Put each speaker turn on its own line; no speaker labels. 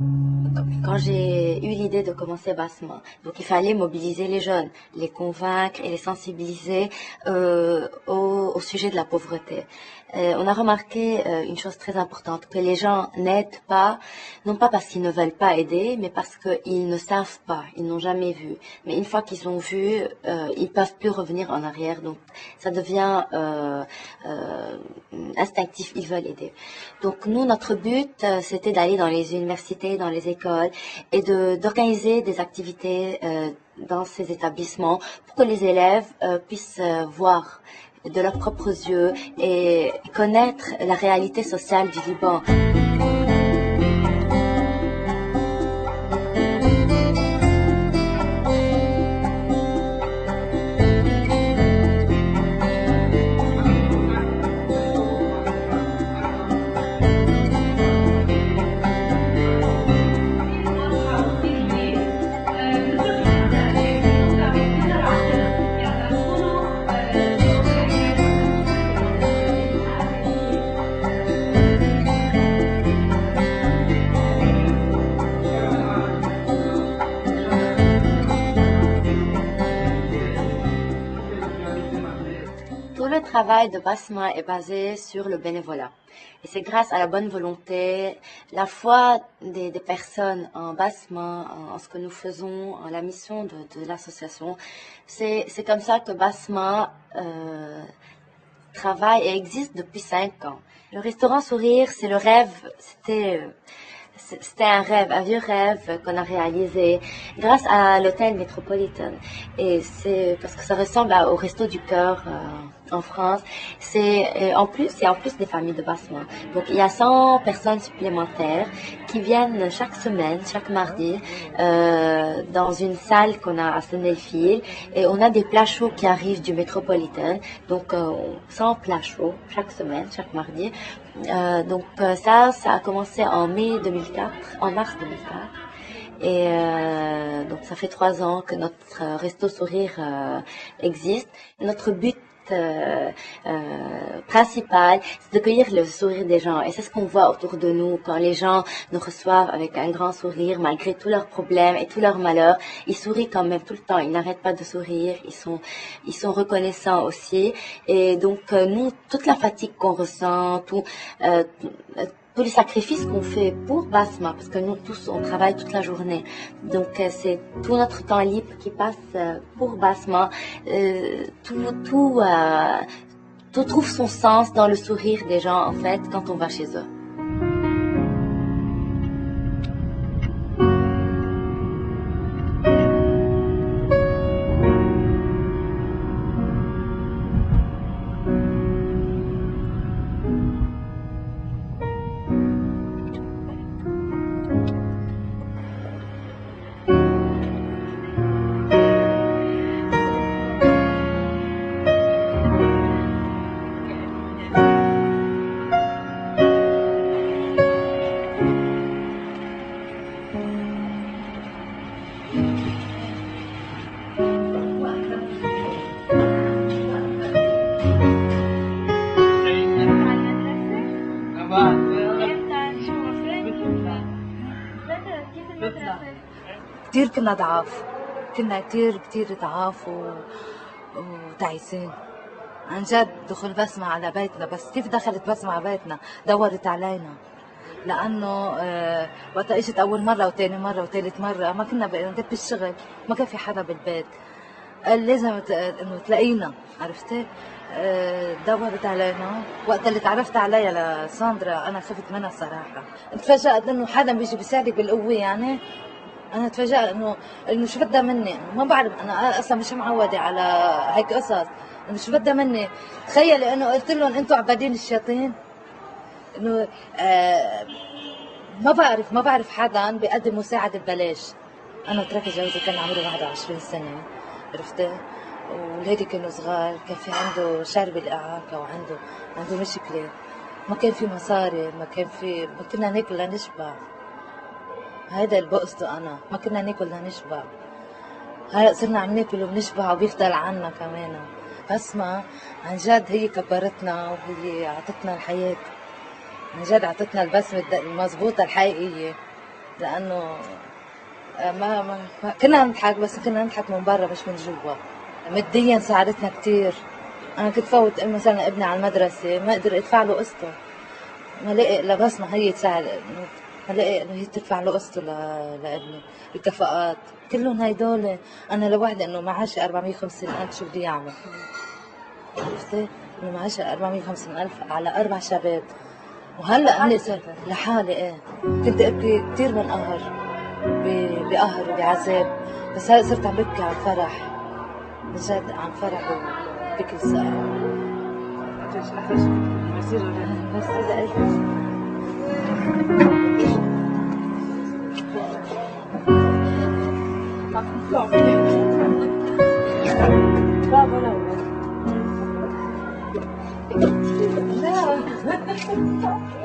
Quand j'ai eu l'idée de commencer Basma, donc il fallait mobiliser les jeunes, les convaincre et les sensibiliser au sujet de la pauvreté. On a remarqué une chose très importante, que les gens n'aident pas, non pas parce qu'ils ne veulent pas aider, mais parce qu'ils ne savent pas, ils n'ont jamais vu. Mais une fois qu'ils ont vu, ils peuvent plus revenir en arrière, donc ça devient instinctif, ils veulent aider. Donc nous, notre but, c'était d'aller dans les universités, dans les écoles et d'organiser des activités dans ces établissements pour que les élèves puissent voir de leurs propres yeux et connaître la réalité sociale du Liban. Tout le travail de Basma est basé sur le bénévolat. Et c'est grâce à la bonne volonté, la foi des personnes en Basma, en ce que nous faisons, en la mission de l'association. C'est comme ça que Basma travaille et existe depuis 5 ans. Le restaurant Sourire, c'est le rêve, c'était un rêve, un vieux rêve qu'on a réalisé grâce à l'hôtel Metropolitan. Et c'est parce que ça ressemble au Resto du Cœur en France. C'est en plus des familles de Bassement. Donc il y a 100 personnes supplémentaires qui viennent chaque semaine, chaque mardi, dans une salle qu'on a à Sennelfil. Et on a des plats chauds qui arrivent du Metropolitan. Donc 100 plats chauds chaque semaine, chaque mardi. Ça a commencé en mai 2004, en mars 2004. Et donc ça fait 3 ans que notre Resto Sourire existe. Notre but principal, c'est de cueillir le sourire des gens. Et c'est ce qu'on voit autour de nous quand les gens nous reçoivent avec un grand sourire, malgré tous leurs problèmes et tous leurs malheurs. Ils sourient quand même tout le temps. Ils n'arrêtent pas de sourire. Ils sont reconnaissants aussi. Et donc nous, toute la fatigue qu'on ressent, tous les sacrifices qu'on fait pour Basma, parce que nous tous, on travaille toute la journée. Donc, c'est tout notre temps libre qui passe pour Basma. Tout trouve son sens dans le sourire des gens, en fait, quand on va chez eux.
كتير كنا ضعاف، كنا كتير ضعاف وتعيسين. عن جد دخل بسمة على بيتنا، بس كيف دخلت بسمة على بيتنا؟ دورت علينا، لأنه وقت اجت أول مرة وتاني مرة وتالت مرة ما كنا كنت بالشغل، ما كان في حدا بالبيت. قال لازم إنه تلاقينا، عرفتي؟ دورت علينا. وقت اللي تعرفت عليها لساندرا أنا خفت منها صراحة. تفاجأت إنه حدا بيجي بيساعدك بالقوة يعني. أنا تفاجأت إنه شو بدها مني. ما بعرف، أنا أصلا مش معودة على هيك قصص. إنه شو بدها مني. تخيلي إنه قلت لهم أنتوا عبادين الشياطين. إنه ما بعرف حدا بيقدم مساعدة ببلاش. أنا تركت جوزي كان عمره 21 سنة، عرفتي؟ وولادي كانوا صغار، كان في عنده شرب الإعاقة عنده مشكلة. ما كان في مصاري، ما كنا ناكل لنشبع. هيدا اللي بقصده أنا، ما كنا ناكل لنشبع. هلا صرنا عم ناكل وبنشبع وبيفضل عنا كمان. بسمة عن جد هي كبرتنا وهي عطتنا الحياة. عن جد عطتنا البسمة المضبوطة الحقيقية. لأنه ما كنا نضحك، بس كنا نضحك من برا مش من جوا. ماديا ساعدتنا كتير. أنا كنت فوت مثلا ابني على المدرسة ما أقدر أدفع له قسطه، ما لاقي إلا بس ما هي تساعد، ما لاقي إنه هي تدفع له قسطه لابني. الكفاءات كلهم هيدول أنا لوحدي إنه معاشي 450,000 شو بدي أعمل؟ عرفتي؟ إنه معاشي 450,000 على 4 شباب. وهلا أنا لحالي إيه كنت أبكي كتير من قهر، بقهر وبعذاب، بس هلا صرت عم ببكي عن فرح، بجد عن فرح وبكل ساعة. بس إذا قلت لا